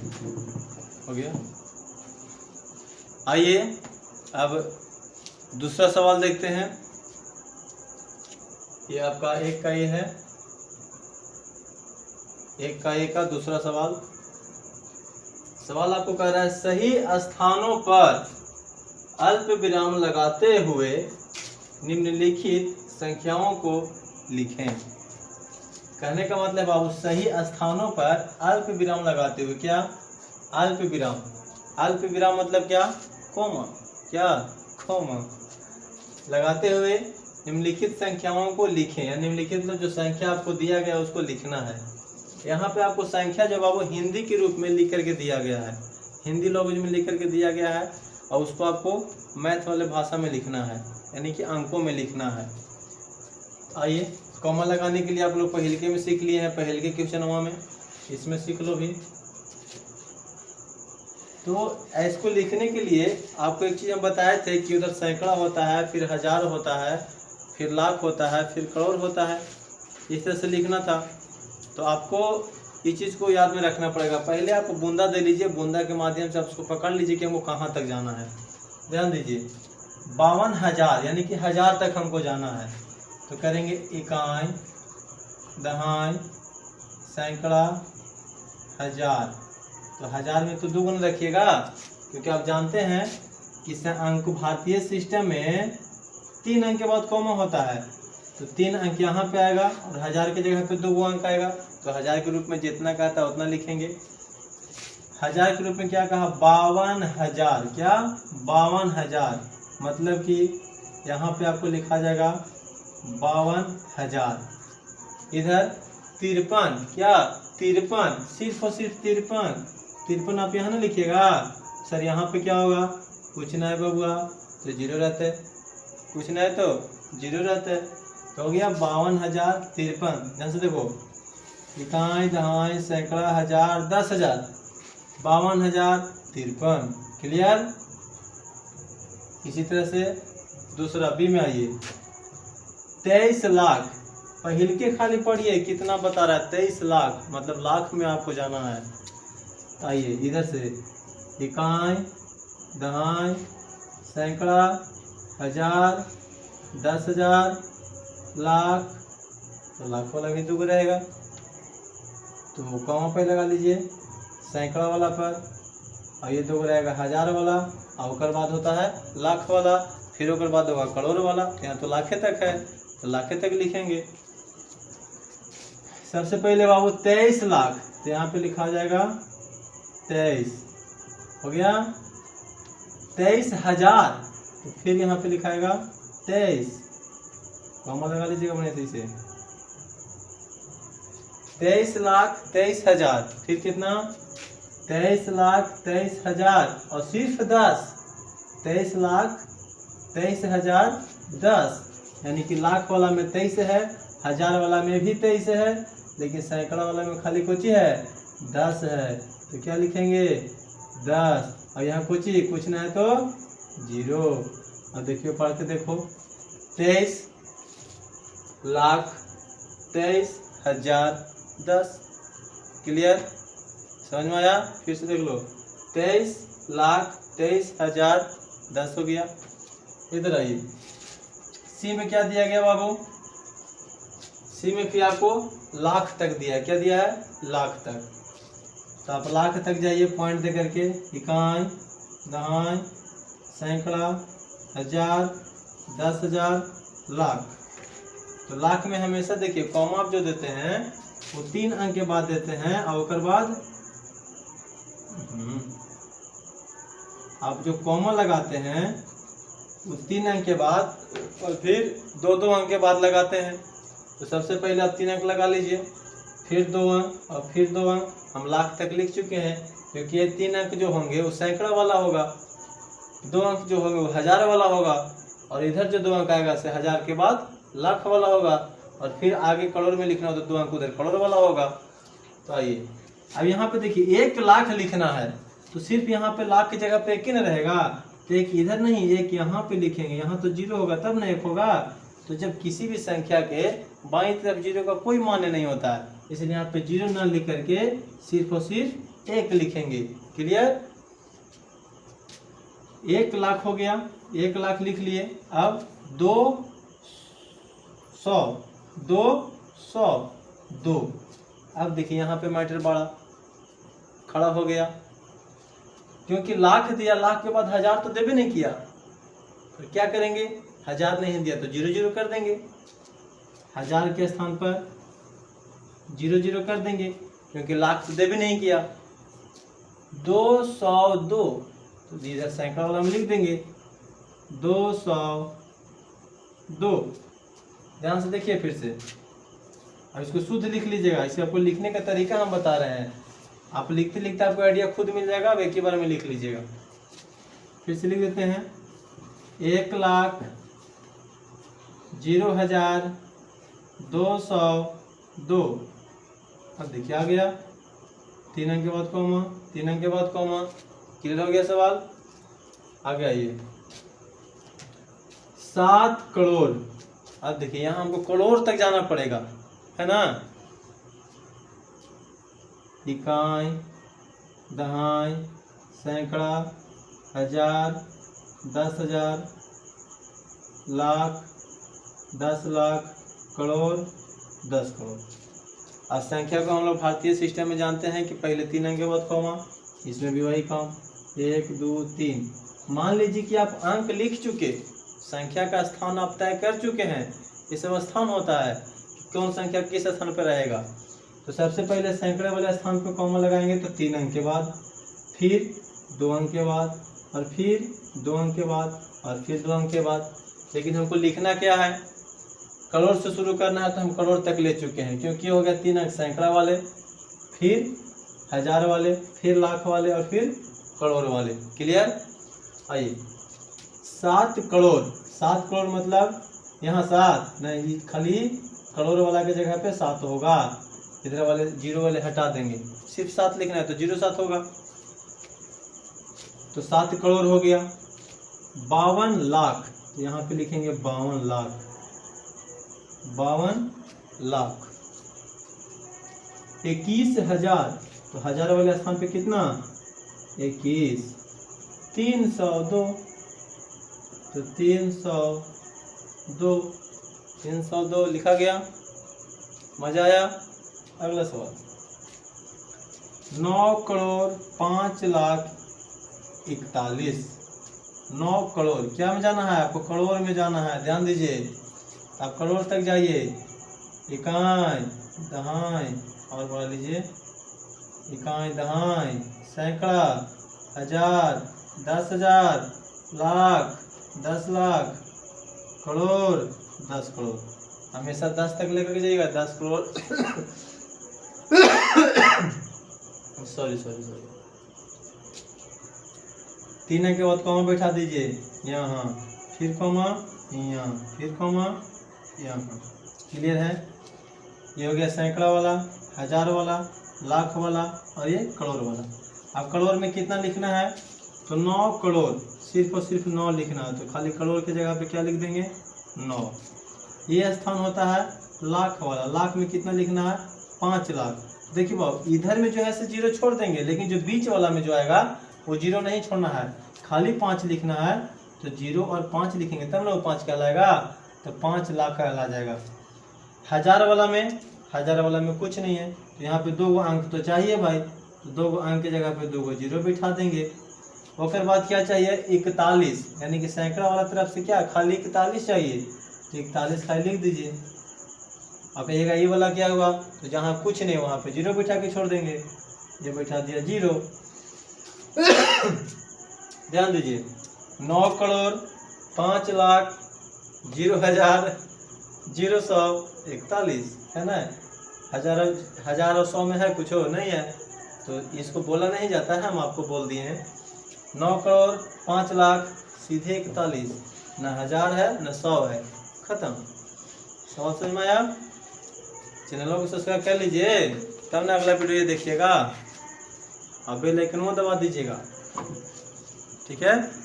हो गया। आइए अब दूसरा सवाल देखते हैं। ये आपका एक का ये है, एक का ये का दूसरा सवाल। सवाल आपको कह रहा है सही स्थानों पर अल्प विराम लगाते हुए निम्नलिखित संख्याओं को लिखें। कहने का मतलब बाबू सही स्थानों पर अल्प विराम लगाते हुए, क्या अल्प विराम, अल्प विराम मतलब क्या, कोमा, क्या कोमा लगाते हुए निम्नलिखित संख्याओं को लिखें। या निम्नलिखित जो संख्या आपको दिया गया उसको लिखना है। यहाँ पे आपको संख्या जो बाबू हिंदी के रूप में लिख करके दिया गया है, हिंदी लैंग्वेज में लिख करके दिया गया है, और उसको आपको मैथ वाले भाषा में लिखना है, यानी कि अंकों में लिखना है। आइए कॉमा लगाने के लिए आप लोग पहलके में सीख लिए हैं, पहलके क्वेश्चनवा में, इसमें सीख लो भी। तो इसको लिखने के लिए आपको एक चीज़ हम बताए थे कि उधर सैकड़ा होता है, फिर हजार होता है, फिर लाख होता है, फिर करोड़ होता है, इस तरह से लिखना था। तो आपको इस चीज़ को याद में रखना पड़ेगा। पहले आप बूंदा दे लीजिए, बूंदा के माध्यम से आप उसको पकड़ लीजिए कि हमको कहाँ तक जाना है। ध्यान दीजिए 52,000 यानी कि 1000 तक हमको जाना है। तो करेंगे इकाई, दहाई, सैकड़ा, हजार। तो हजार में तो दुगुना रखिएगा, क्योंकि आप जानते हैं कि अंक भारतीय सिस्टम में 3 अंक के बाद कॉमा होता है। तो 3 अंक यहाँ पे आएगा और हजार की जगह पे 2 अंक आएगा। तो हजार के रूप में जितना कहता है उतना लिखेंगे। हजार के रूप में क्या कहा, 52,000, क्या 52,000, मतलब कि यहाँ पे आपको लिखा जाएगा 52,000। इधर 53, क्या 53, सिर्फ और सिर्फ 53 आप यहाँ ना लिखिएगा। सर यहाँ पे क्या होगा, कुछ ना है बबुआ, तो जीरो रहता है, कुछ ना है तो जीरो रहता है। तो हो गया 52,053। ध्यान से देखो, इकाई, दहाई, सैकड़ा, हजार, 10,000, 52,053। क्लियर। इसी तरह से दूसरा बी में आइए, 23 लाख। पहल के खाली पढ़िए कितना बता रहा है, 23 लाख, मतलब लाख में आपको जाना है। आइए इधर से इकाई, दहाई, सैकड़ा, हजार, 10,000, लाख। तो लाख वाला भी दुगुना रहेगा, तो कहाँ पे लगा लीजिए, सैकड़ा वाला पर, और ये दुगुना रहेगा हजार वाला, और उसके बाद होता है लाख वाला, फिर उसके बाद होगा करोड़ वाला। यहाँ तो लाखे तक है, तो लाखे तक लिखेंगे। सबसे पहले बाबू 23 लाख, तो यहाँ पे लिखा जाएगा 23, हो गया 23,000, तो फिर यहाँ पे लिखाएगा 23, कॉमा लगा लीजिएगा अपने से, 23 लाख 23,000, फिर कितना 23 लाख 23,000 और सिर्फ 10, 23 लाख 23,000 10, यानी कि लाख वाला में 23 है, हजार वाला में भी 23 है, लेकिन सैकड़ा वाला में खाली कुछ है 10 है। तो क्या लिखेंगे 10, और यहाँ कुछ ना है तो जीरो। और देखिए पढ़ के देखो, 23 लाख 23,000 10। क्लियर, समझ में आया। फिर से देख लो, 23 लाख 23,000 10 हो गया। इधर आइए, सी में क्या दिया गया बाबू, सी में फिर आपको लाख तक दिया है। क्या दिया है, लाख तक। तो आप लाख तक जाइए पॉइंट दे करके, इकाई, दहाई, सैकड़ा, हजार, 10,000, लाख। तो लाख में हमेशा देखिए कॉमा आप जो देते हैं वो 3 अंक के बाद देते हैं, और उसके बाद आप जो कॉमा लगाते हैं वो 3 अंक के बाद और फिर 2-2 अंक के बाद लगाते हैं। तो सबसे पहले आप 3 अंक लगा लीजिए, फिर 2 अंक और फिर 2 अंक। हम लाख तक लिख चुके हैं, क्योंकि ये 3 अंक जो होंगे वो सैकड़ा वाला होगा, 2 अंक जो होंगे वो हजार वाला होगा, और इधर जो 2 अंक आएगा से हजार के बाद लाख वाला होगा, और फिर आगे करोड़ में लिखना हो तो 2 अंक उधर करोड़ वाला होगा। तो आइए अब यहाँ पे देखिए 1 लाख लिखना है, तो सिर्फ यहाँ पे लाख की जगह पे एक ही न रहेगा, तो एक इधर नहीं एक यहाँ पे लिखेंगे, यहाँ तो जीरो होगा तब ना 1 होगा। तो जब किसी भी संख्या के बाईं तरफ जीरो का कोई मान्य नहीं होता है, इसलिए यहाँ पे जीरो न लिख करके सिर्फ और सिर्फ 1 लिखेंगे। क्लियर? 1 लाख हो गया, 1 लाख लिख लिए। अब 200, 202। अब देखिए यहाँ पे मैटर बड़ा खड़ा हो गया, क्योंकि लाख दिया, लाख के बाद 1000 तो देवे नहीं किया, तो क्या करेंगे? 1000 नहीं दिया तो 0 0 कर देंगे, 1000 के स्थान पर 0 0 कर देंगे, क्योंकि लाख तो देवे नहीं किया। 202 तो इधर सैकड़ा वाला में लिख देंगे 202। ध्यान से देखिए फिर से, अब इसको शुद्ध लिख लीजिएगा। इसे आपको लिखने का तरीका हम बता रहे हैं, आप लिखते लिखते आपको आइडिया खुद मिल जाएगा। अब एक ही बार में लिख लीजिएगा। फिर से लिख देते हैं 1,00,000,202। अब देखिए आ गया, 3 अंक के बाद कॉमा, 3 अंक के बाद कॉमा। क्लियर हो गया सवाल? आगे आइए, 7 करोड़। अब देखिए यहाँ हमको करोड़ तक जाना पड़ेगा, है ना? इकाई, दहाई, सैकड़ा, 1000, 10,000, लाख, 10 लाख, करोड़, 10 करोड़। अब संख्या को हम लोग भारतीय सिस्टम में जानते हैं कि पहले 3 अंक के बाद कॉमा, इसमें भी वही काम, 1 2 3। मान लीजिए कि आप अंक लिख चुके, संख्या का स्थान आप तय कर चुके हैं। ये सब स्थान होता है कि कौन संख्या किस स्थान पर रहेगा। तो सबसे पहले सैकड़े वाले स्थान पर कॉमा लगाएंगे तो 3 अंक के बाद, फिर 2 अंक के बाद, और फिर 2 अंक के बाद, और फिर 2 अंक के बाद। लेकिन हमको लिखना क्या है? करोड़ से शुरू करना है, तो हम करोड़ तक ले चुके हैं, क्योंकि हो गया 3 अंक सैकड़ा वाले, फिर 1000 वाले, फिर लाख वाले, और फिर करोड़ वाले। क्लियर? आइए, 7 करोड़। 7 करोड़ मतलब यहाँ 7 नहीं, खाली करोड़ वाला के जगह पे 7 होगा। इधर वाले 0 वाले हटा देंगे, सिर्फ 7 लिखना है तो 0 7 होगा। तो 7 करोड़ हो गया। 52 लाख, तो यहाँ पे लिखेंगे 52 लाख, 52 लाख। 21,000, तो 1000 वाले स्थान पे कितना? 21। 302, तो 302 लिखा गया। मजा आया? अगला सवाल, 9,05,41,। 9 करोड़ क्या में जाना है? आपको करोड़ में जाना है, ध्यान दीजिए। आप करोड़ तक जाइए, इकाई, दहाई, और बढ़ा लीजिए, इकाई, दहाई, सैकड़ा, 1000, 10,000, लाख, 10 लाख, करोड़, 10 करोड़। हमेशा 10 तक लेकर के जाइएगा, 10 करोड़। सॉरी 3 अंक के बाद कॉमा बैठा दीजिए यहाँ, फिर कॉमा यहाँ, फिर कॉमा यहाँ। क्लियर है? ये हो गया सैकड़ा वाला, 1000 वाला, लाख वाला, और ये करोड़ वाला। अब करोड़ में कितना लिखना है? तो 9 करोड़, सिर्फ और सिर्फ 9 लिखना है। तो खाली करोड़ की जगह पे क्या लिख देंगे? 9। ये स्थान होता है लाख वाला। लाख में कितना लिखना है? 5 लाख। देखिए बाबू, इधर में जो है से 0 छोड़ देंगे, लेकिन जो बीच वाला में जो आएगा वो 0 नहीं छोड़ना है, खाली 5 लिखना है। तो 0 और 5 लिखेंगे तब ना वो 5 कहलाएगा, तो 5 लाख कहला जाएगा। 1000 वाला में कुछ नहीं है, तो यहाँ पे 2 अंक तो चाहिए भाई, तो 2 अंक की जगह पे 2 0 बिठा देंगे। उसके बाद क्या चाहिए? 41, यानी कि सैकड़ा वाला तरफ से क्या खाली 41 चाहिए, तो 41 खाली लिख दीजिए। अब कहिएगा ये वाला क्या हुआ? तो जहाँ कुछ नहीं वहाँ पे 0 बिठा के छोड़ देंगे, ये बैठा दिया 0। ध्यान दीजिए, 9 करोड़ 5 लाख 0,000,041 है ना। 1000 और 100 में है कुछ हो नहीं है, तो इसको बोला नहीं जाता है, हम आपको बोल दिए हैं। 9 करोड़ 5 लाख सीधे 41, न 1000 है न 100 है, खत्म। समझ में आया? चैनलों को सब्सक्राइब कर लीजिए, तब ना अगला वीडियो देखिएगा। अब बेल आइकन दबा दीजिएगा, ठीक है।